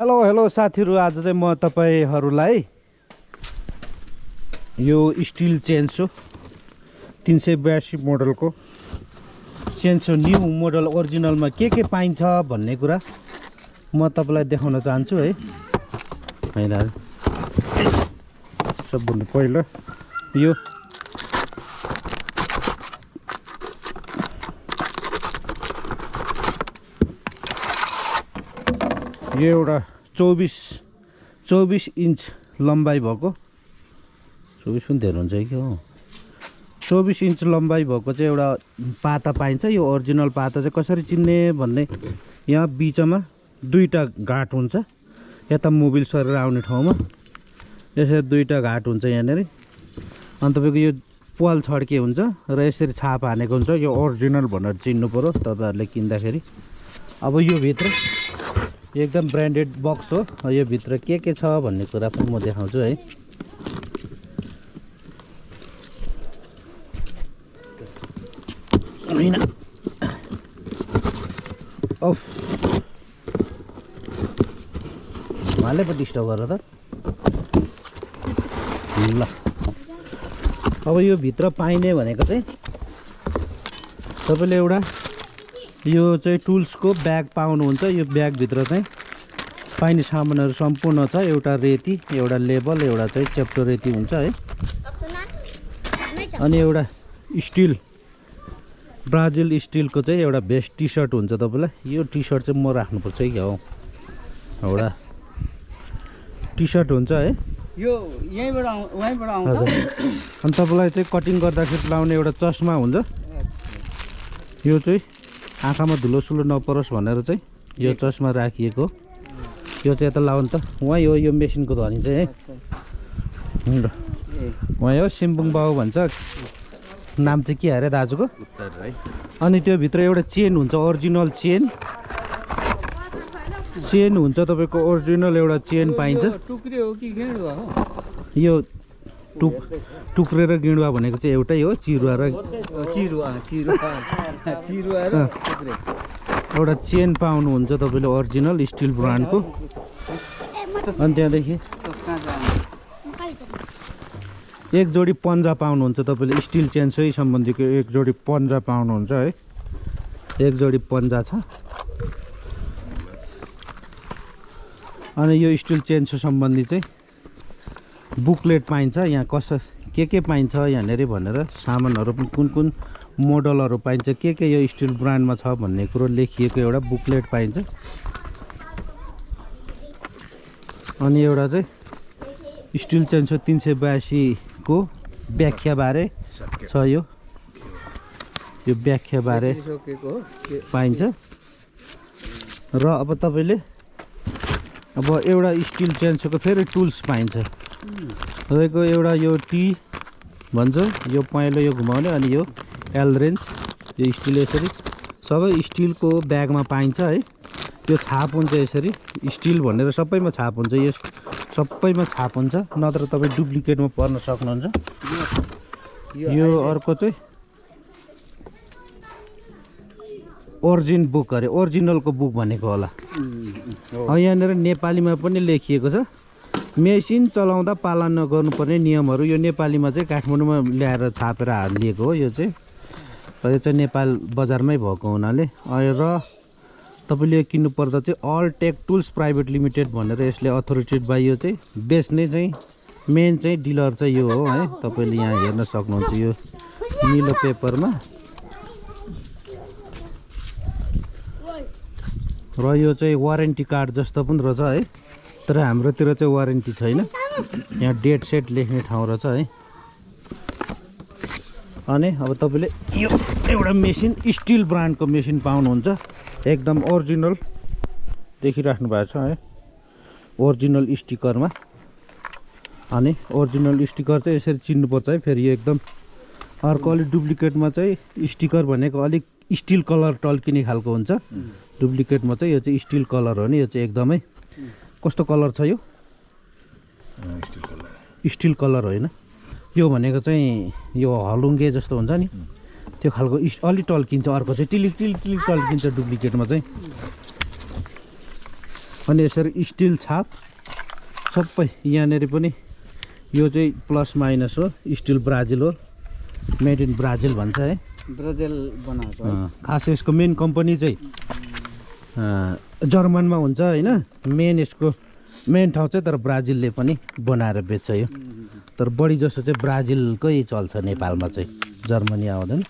Hello साथीहरु, आज चाहिँ म तपाईहरुलाई यो still chainsaw 382 मोडलको chainsaw new model ओरिजिनलमा के पाइन्छ भन्ने कुरा म तपाईलाई देखाउन चाहन्छु है। हैन सबभन्दा पहिला यो एउटा 24 इन्च लम्बाइ भएको 24 पनि धेरै हुन्छ कि हो 24 इन्च लम्बाइ भएको चाहिँ एउटा पाता पाइन्छ। यो ओरिजिनल पाता चाहिँ कसरी चिन्ने भन्ने, यहाँ बीचमा दुईटा घाट हुन्छ, यता मोबिल सरेर आउने ठाउँमा यसरी दुईटा घाट हुन्छ यहाँनेर। अनि तपाईको यो पाल छड्के हुन्छ र यसरी छाप हानेको हुन्छ। यो ओरिजिनल भनेर चिन्नु पर्यो तपाईहरुले किन्दाखेरि। अब यो भित्र एकदम ब्रान्डेड बक्स हो। यो भित्र के छ भन्ने कुरा पनि म देखाउँछु है। हैन ओफ माले पनि डिस्टर्ब गर त ल। अब यो भित्र पाइने भनेको चाहिँ तपाईले एउटा यो चाहिँ टुल्सको ब्याग पाउनुहुन्छ। यो ब्याग भित्र चाहिँ पाइने सामानहरू सम्पूर्ण छ। एउटा रेती, एउटा लेबल, एउटा चाहिँ चेप्टो रेती हुन्छ है। अनि एउटा स्टिल, ब्राजिल स्टिलको चाहिँ एउटा बेस्ट टी सर्ट हुन्छ तपाईलाई। यो टी सर्ट चाहिँ म राख्नुपर्छ कि हो, एउटा टी सर्ट हुन्छ है। यो यहीँबाट आउँछ। अनि तपाईलाई चाहिँ कटिङ गर्दाखेरि लाउने एउटा चस्मा हुन्छ। यो चाहिँ आँखामा धुलो सुलो नपरोस् भनेर चाहिँ यो चस्मा राखिएको। यो चाहिँ यता लाउनु त वहीँ हो, यो मेसिनको धनी चाहिँ है। वहीँ हो, सिम्बुङ बाउ भन्छ, नाम चाहिँ के अरे दाजुको। अनि त्यो भित्र एउटा चेन हुन्छ, ओरिजिनल चेन हुन्छ तपाईको। ओरिजिनल एउटा चेन पाइन्छ। टुक्रे हो कि गिँडुवा हो? यो टुक्रे र गिँडुवा भनेको चाहिँ एउटै हो। चिरुवा र टुक्रे। एउटा चेन पाउनुहुन्छ तपाईले ओरिजिनल स्टिल ब्रान्डको। अनि त्यहाँदेखि एक जोडी पन्जा पाउनुहुन्छ तपाईले। स्टिल चेन्सै सम्बन्धीको एक जोडी पन्जा पाउनुहुन्छ है। एक जोडी पन्जा छ। अनि यो स्टिल चेन्सो सम्बन्धी चाहिँ बुकलेट पाइन्छ। यहाँ के पाइन्छ यहाँनेरि भनेर, सामानहरू पनि कुन मोडलहरू पाइन्छ, के यो स्टिल ब्रान्डमा छ भन्ने कुरो लेखिएको एउटा बुकलेट पाइन्छ। अनि एउटा चाहिँ स्टिल चेन्सो 382 को व्याख्या बारे छ। यो व्याख्या बारे पाइन्छ। र अब तपाईले अब एउटा स्टिल चेन्सोको फेरि टुल्स पाइन्छ तपाईको। एउटा यो टी भन्छ, यो पहेँलो यो घुमाउने, अनि यो एल रेन्ज, यो स्टिल यसरी सबै स्टिलको ब्यागमा पाइन्छ है। यो छाप हुन्छ यसरी, स्टिल भनेर सबैमा छाप हुन्छ। यो सबैमा छाप हुन्छ, नत्र तपाईँ डुप्लिकेटमा पर्न सक्नुहुन्छ। यो अर्को चाहिँ ओरिजिन बुक अरे, ओरिजिनलको बुक भनेको होला। यहाँनिर नेपालीमा पनि लेखिएको छ, मेसिन चलाउँदा पालन गर्नुपर्ने नियमहरू। यो नेपालीमा चाहिँ काठमाडौँमा ल्याएर छापेर हालिदिएको हो। यो चाहिँ नेपाल बजारमै भएको हुनाले। र तपाईले किन्नु पर्दा चाहिँ Al Tech Tools private limited भनेर यसले अथोरिटेड बाइ, यो चाहिँ बेच्ने चाहिँ मेन चाहिँ डिलर चाहिँ यो हो है। तपाईले यहाँ हेर्न सक्नुहुन्छ यो निलो पेपरमा। र यो चाहिँ वारेन्टी कार्ड जस्तो पनि रहेछ है, तर हाम्रोतिर चाहिँ वारेन्टी छैन। यहाँ डेट सेट लेख्ने ठाउँ रहेछ है। अनि अब तपाईले यो एउटा मेसिन, स्टिल ब्रान्डको मेसिन पाउनुहुन्छ, एकदम ओरिजिनल देखिराख्नु भएको छ है, ओरिजिनल स्टिकरमा। अनि ओरिजिनल स्टिकर चाहिँ यसरी चिन्नुपर्छ है। फेरि यो एकदम अर्को अलिक डुप्लिकेटमा चाहिँ स्टिकर भनेको अलिक स्टिल कलर टल्किने खालको हुन्छ। डुप्लिकेटमा चाहिँ यो चाहिँ स्टिल कलर हो नि। यो चाहिँ एकदमै कस्तो कलर छ यो? स्टिल कलर होइन यो भनेको चाहिँ यो हलुङ्गे जस्तो हुन्छ नि, त्यो खालको अलि टल्किन्छ। अर्को चाहिँ टिलिक टिलिक टिलिक टल्किन्छ डुप्लिकेटमा चाहिँ। अनि यसरी स्टिल छाप सबै यहाँनिर पनि यो चाहिँ प्लस माइनस हो स्टिल ब्राजिल हो मेड इन ब्राजिल भन्छ है ब्राजिल बनाएको है खास यसको मेन कम्पनी चाहिँ जर्मनमा हुन्छ होइन यसको मेन ठाउँ चाहिँ तर ब्राजिलले पनि बनाएर बेच्छ यो तर बढी जसो चाहिँ ब्राजिलकै चल्छ नेपालमा चाहिँ जर्मनी आउँदैन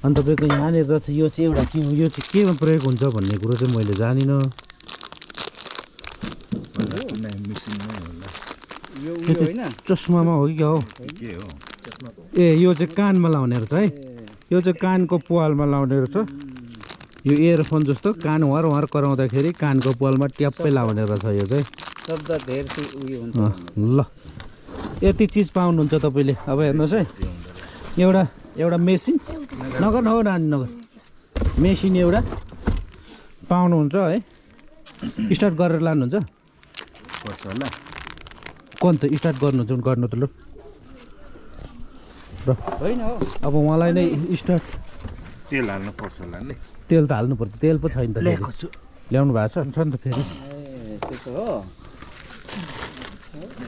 अनि तपाईँको यहाँनिर यो चाहिँ एउटा यो चाहिँ केमा प्रयोग हुन्छ भन्ने कुरो चाहिँ मैले जानिनँ यो होइन चस्मामा हो कि क्या हो ए यो चाहिँ कानमा लाउने रहेछ है यो चाहिँ कानको पालमा लाउने रहेछ यो इयरफोन जस्तो कान वहाँ कराउँदाखेरि कानको पालमा ट्याप्पै लाउने रहेछ यो चाहिँ शब्द धेर उयो हुन्छ ल यति चिज पाउनुहुन्छ तपाईँले अब हेर्नुहोस् है एउटा मेसिन नगर नानी नगर मेसिन एउटा पाउनुहुन्छ है स्टार्ट गरेर लानुहुन्छ पर्छ होला कुन त स्टार्ट गर्नु त ल र होइन हो अब उहाँलाई नै स्टार्ट तेल हाल्नु पर्छ होला नि तेल त हाल्नुपर्छ तेल पो छैन त ल्याएको छु ल्याउनु भएको छ नि त फेरि ए त्यसो हो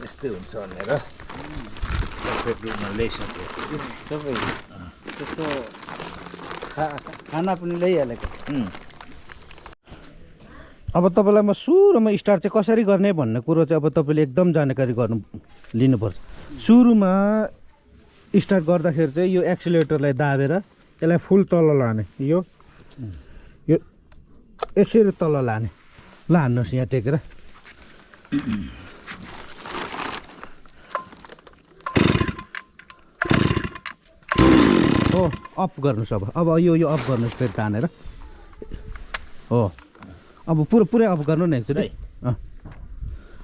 यस्तै हुन्छ भनेर पेट्रोलमा ल्याइसकेको छु कि सबै त्यस्तो खाना पनि ल्याइहालेको अब तपाईँलाई म सुरुमा स्टार्ट चाहिँ कसरी गर्ने भन्ने कुरो चाहिँ अब तपाईँले एकदम जानकारी लिनुपर्छ सुरुमा स्टार्ट गर्दाखेरि चाहिँ यो एक्सिलेटरलाई दाबेर यसलाई फुल तल लाने यो यसरी तल लाने ल हान्नुहोस् यहाँ टेकेर हो अफ गर्नुहोस् अब यो अफ गर्नुहोस् फेरि तानेर हो अब पुरै अफ गर्नु न एकचोटि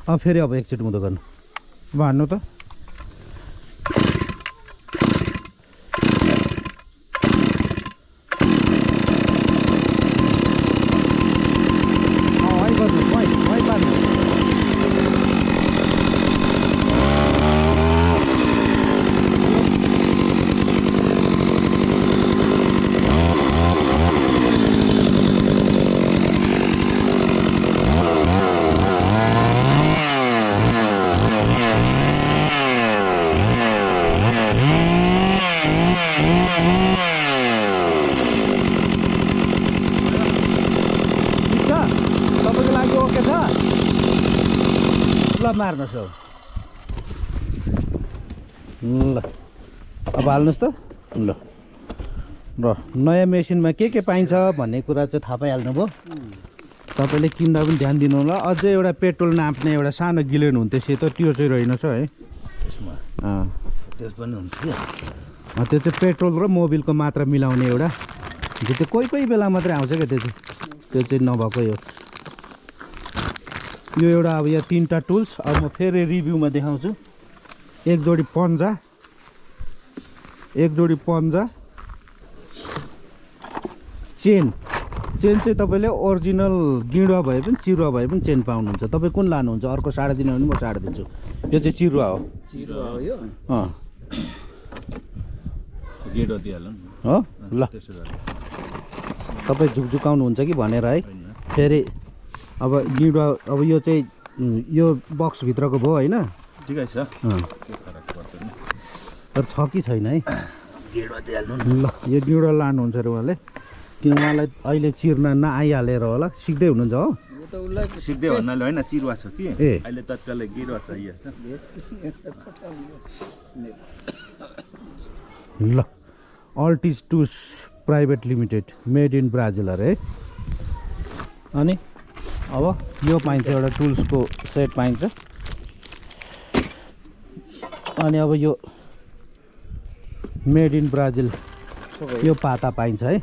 अब फेरि अब एकचोटि उँधो गर्नु अब हान्नु त मार्नुहोस् ल अब हाल्नुहोस् त ल र नयाँ मेसिनमा के पाइन्छ भन्ने कुरा चाहिँ थाहा पाइहाल्नुभयो तपाईँले किन्दा पनि ध्यान दिनु होला अझै एउटा पेट्रोल नाप्ने एउटा सानो गिलेन हुन्थ्यो सेतो त्यो चाहिँ रहेनछ है त्यसमा त्यस पनि हुन्थ्यो त्यो चाहिँ पेट्रोल र मोबिलको मात्रा मिलाउने एउटा त्यो कोही बेला मात्रै आउँछ क्या त्यो चाहिँ नभएकै हो यो एउटा अब यहाँ 3टा टुल्स अब म फेरि रिभ्यूमा देखाउँछु एक जोडी पन्जा चेन चाहिँ तपाईँले ओरिजिनल गिडुवा भए पनि चिरुवा भए पनि चेन पाउनुहुन्छ तपाईँ कुन लानुहुन्छ अर्को 3.5 दिनु भने म 3.5 दिन्छु यो चाहिँ चिरुवा हो यो गिडो दिइहाल्नु हो ल तपाईँ झुकझुकाउनुहुन्छ कि भनेर है फेरि अब गिडुवा अब यो चाहिँ यो बक्सभित्रको भयो होइन ठिकै छ तर छ कि छैन है गिडो दिइहाल्नु ल यो गिडो लानुहुन्छ अरे उहाँले कि उहाँलाई अहिले चिर्न नआइहालेर होला सिक्दै हुनुहुन्छ हो सिक्दै भन्नाले होइन चिरुवा छ कि ए अहिले तत्कालै गिडो चाहिएको छ ल अल्टिज टुस private limited made in Brazil अरे है अनि अब यो पाइन्छ एउटा टुल्सको सेट पाइन्छ अनि अब यो मेड इन ब्राजिल यो पाता पाइन्छ है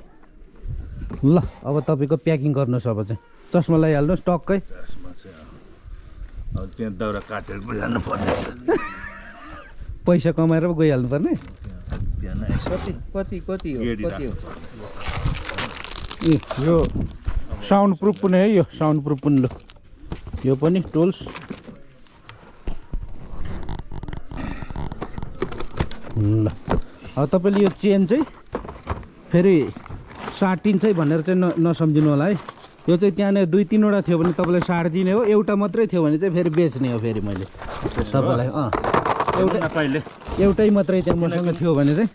ल अब तपाईँको प्याकिङ गर्नुहोस् अब चाहिँ चस्मा लगाइहाल्नुहोस् टक्कै अब त्यहाँ दाउरा काटेर पो जानु पर्ने पैसा कमाएर पो गइहाल्नु पर्ने कति हो ए यो साउन्ड प्रुफ पनि है यो साउन्ड प्रुफ पनि ल यो पनि टुल्स ल अब तपाईँले यो चेन चाहिँ फेरि साटिन्छ भनेर चाहिँ नसम्झिनु होला है यो चाहिँ त्यहाँनिर 2-3 वटा थियो भने तपाईँलाई 3.5 दिने हो, एउटा मात्रै थियो भने चाहिँ फेरि बेच्ने हो फेरि मैले तपाईँलाई। एउटै मात्रै त्यहाँ मसँग थियो भने चाहिँ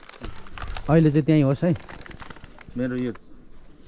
अहिले चाहिँ त्यहीँ होस् है। मेरो यो